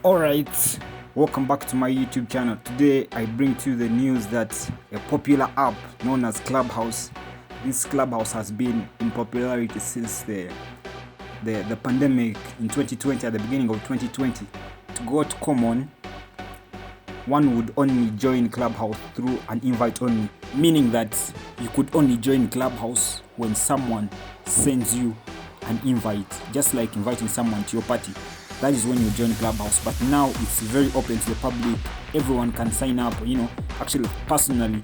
Alright, welcome back to my YouTube channel. Today I bring to you the news that a popular app known as Clubhouse. This Clubhouse has been in popularity since the pandemic in 2020, at the beginning of 2020. It got common. One would only join Clubhouse through an invite only, meaning that you could only join Clubhouse when someone sends you an invite, just like inviting someone to your party. That is when you join Clubhouse. But now it's very open to the public. Everyone can sign up. Actually, personally,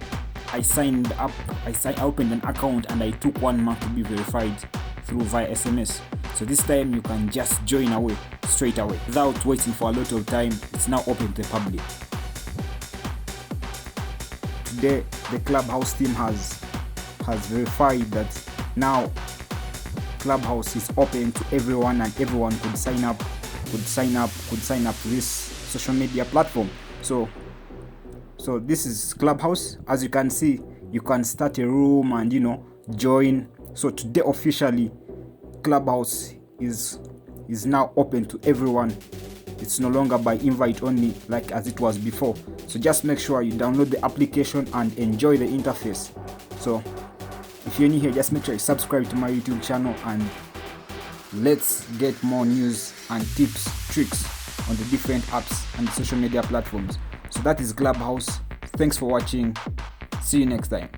I signed up. I opened an account and I took 1 month to be verified via SMS. So this time you can just join straight away without waiting for a lot of time. It's now open to the public. Today, the Clubhouse team has verified that now Clubhouse is open to everyone, and everyone could sign up to this social media platform. So this is Clubhouse. As you can see, you can start a room and join. So today officially Clubhouse is now open to everyone. It's no longer by invite only like as it was before. So just make sure you download the application and enjoy the interface. So if you're new here, just make sure you subscribe to my YouTube channel, and let's get more news and tips, tricks on the different apps and social media platforms. So that is Clubhouse. Thanks for watching. See you next time.